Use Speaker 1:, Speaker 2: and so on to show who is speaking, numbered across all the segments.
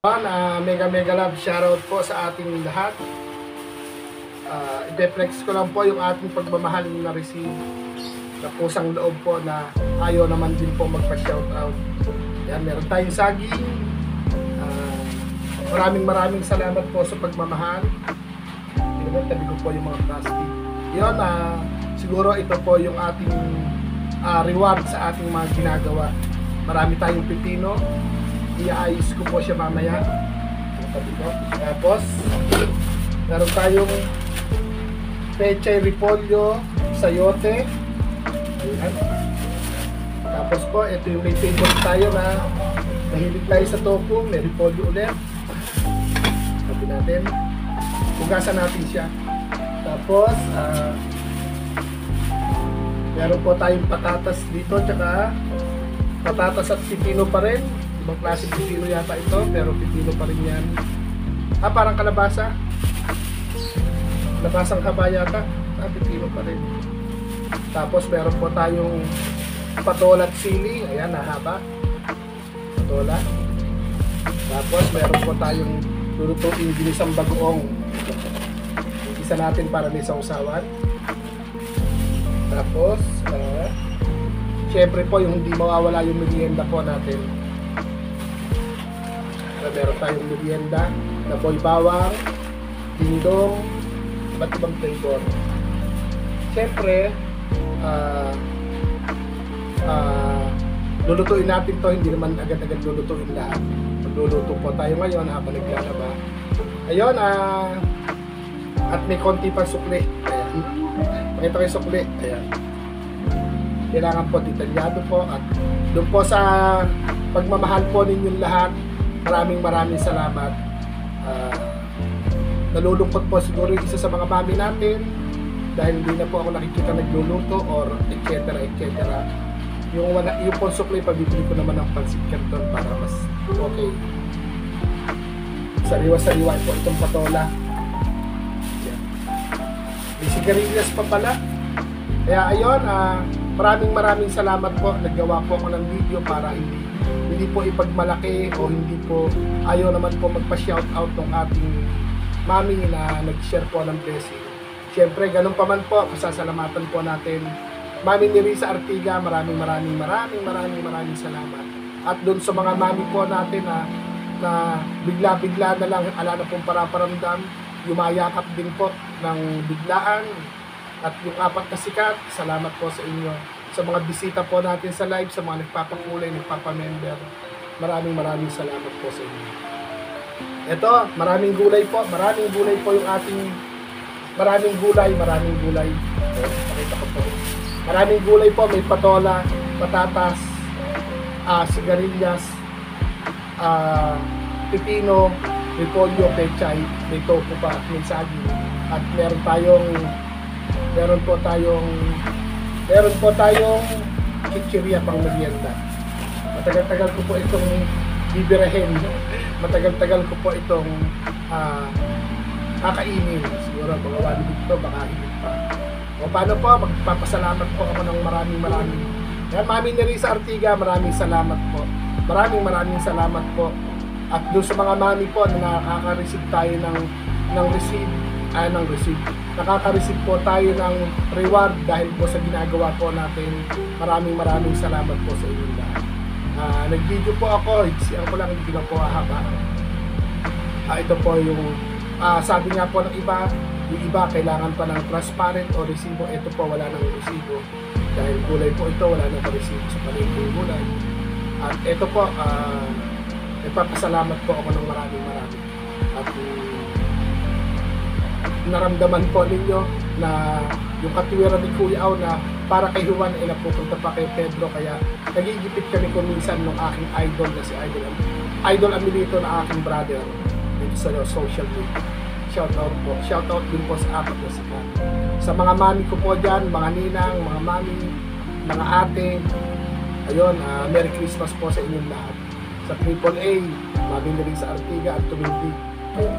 Speaker 1: Mega love shoutout po sa ating lahat. I-flex ko lang po yung ating pagmamahal na receive na pusang loob po na ayaw naman din po magpa-shoutout. Yan, meron tayong saging. Maraming salamat po sa pagmamahal. Tabi ko po yung mga plastic. Yun, siguro ito po yung ating reward sa ating mga ginagawa. Marami tayong pipino. Iayos ko po siya mamaya. Tapos meron tayong pechay repolyo, sayote. Ayan. Tapos po ito yung may favorite tayo na mahilig tayo sa tofu. May repolyo ulit. Sabi natin, hugasan natin siya. Tapos meron po tayong patatas dito, tsaka patatas at pipino pa rin. Ibang klaseng pipino yata ito, pero pipino pa rin yan. Parang kalabasa. Kalabasang haba yata. Pipino pa rin. Tapos meron po tayong patola at sili. Ayan, nahaba. Patola. Tapos meron po tayong lulutuin ginisang bagoong. Isa natin para may sausawan. Tapos, syempre po yung hindi mawawala yung merienda po natin. Meron tayong merienda na boy bawang, dingdong, iba't ibang flavor. Siyempre, lulutuin natin to, hindi naman agad-agad lulutuin lahat. Magluluto po tayo ngayon habang naglalaba. Ayun, at may konti pang sukli. Ayan. Pakita ko yung sukli. Ayan. Kailangan po detalyado po at doon po sa pagmamahal po ninyong lahat. Maraming salamat. Nalulungkot po siguro isa sa mga mami natin dahil hindi na po ako nakikita nagluluto or etc. Yung po sukli, pabibili ko naman ng pansit canton para mas okay. Sariwa-sariwa po itong patola. May sigarilyas pa pala. Kaya ayun, maraming salamat po. Naggawa po ako ng video para hindi po ipagmalaki o hindi po ayaw naman po magpa-shoutout ng ating mami na nag-share po ng blessing. Siyempre, ganun pa man po, pasasalamatan po natin Mami ni Risa Artiga. Maraming salamat. At doon sa mga mami po natin na bigla-bigla na lang, ala na pong paraparamdam, yumayakap din po ng biglaan. At yung 4 na sikat, salamat po sa inyo. Sa mga bisita po natin sa live, sa mga nagpapakulay, nagpapamember, maraming salamat po sa inyo. Ito, maraming gulay po yung ating, maraming gulay. Pakita ko po. Maraming gulay po, may patola, patatas, sigarilyas, pipino, repolyo, pechay, may tofu pa, may saging. At meron po tayong chichirya pang merienda. Matagal-tagal ko po itong bibirahin. Matagal-tagal ko po itong kakainin. Siguro mga wali dito, baka higit pa. O paano po, magpapasalamat po ako ng maraming. Yan, Mami ni Risa Artiga, maraming salamat po. Maraming salamat po. At doon sa mga mami po na nakaka-receive tayo ng receive. Nakaka-receive po tayo ng reward dahil po sa ginagawa po natin. Maraming salamat po sa inyo lahat. Nag-video po ako, siyan ko lang, hindi na po haba. Ito po yung sabi nga po ng iba, yung iba kailangan pa ng transparent o resibo. Ito po wala nang resibo dahil gulay po ito, wala nang resibo sa palengke ng gulay. At ito po, nagpapasalamat po ako ng maraming. At naramdaman po ninyo na yung katiwiran ni Kuya Au na para kay Juan ay napupunta pa kay Pedro, kaya nagigipit kami kung minsan ng aking idol na si Idol Amilito na aking brother dito sa social media. Shoutout din po sa 4 na sikat. Sa mga mami ko po dyan, mga ninang, mga mami, mga ate, ayun, Merry Christmas po sa inyong lahat. Sa AAA, Mami ni Risa Artiga at tumindi.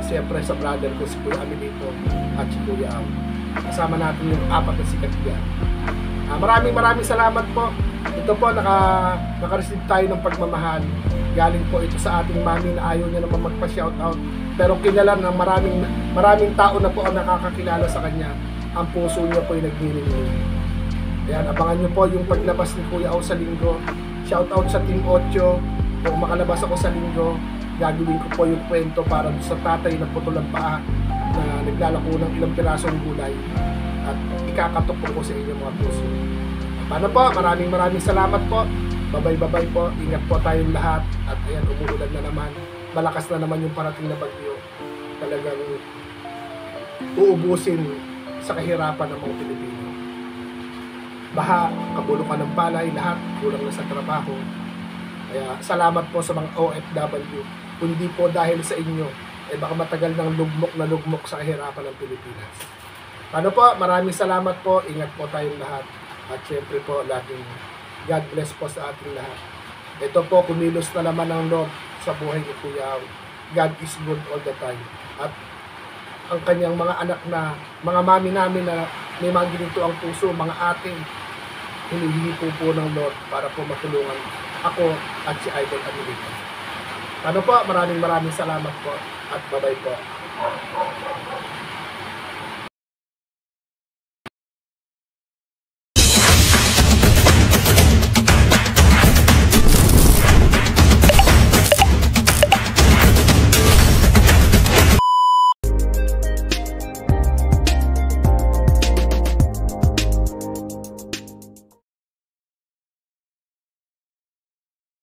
Speaker 1: Siyempre sa brother ko si Kuya Amilito at si Kuya Au. Kasama natin yung 4 na sikat yan. Maraming salamat po. Ito po, naka-receive tayo ng pagmamahal. Galing po ito sa ating mami na ayaw niya naman magpa-shoutout. Pero kilala ng maraming tao na po ang nakakakilala sa kanya. Ang puso niya po ay nagniningning. Ayan, abangan niyo po yung paglabas ni Kuya Au sa linggo. Shoutout sa Team 8. Kung makalabas ako sa linggo, gagawin ko po yung kwento para sa tatay na putol ang paa na naglalako ng ilang pirasong gulay. At ikakatok po sa inyo mga puso. Paano po? Maraming salamat po. Babay po. Ingat po tayong lahat. At ayan, umuulan na naman. Malakas na naman yung parating na bagyo. Talagang uubusin sa kahirapan ng mga Pilipino. Baha, kabulukan ng palay, lahat kulang na sa trabaho. Kaya salamat po sa mga OFW. Kundi po dahil sa inyo, baka matagal ng lugmok sa kahirapan ng Pilipinas. Paano po? Maraming salamat po. Ingat po tayong lahat. At syempre po, laging God bless po sa ating lahat. Ito po, kumilos na naman ang Lord sa buhay ni Kuya Au. God is good all the time. At ang kanyang mga anak na, mga mami namin na may mga ginito ang puso, mga ating, hinihingi po ng Lord para po matulungan ako at si Idol Amelita. Ano po? Maraming salamat po at bye-bye po.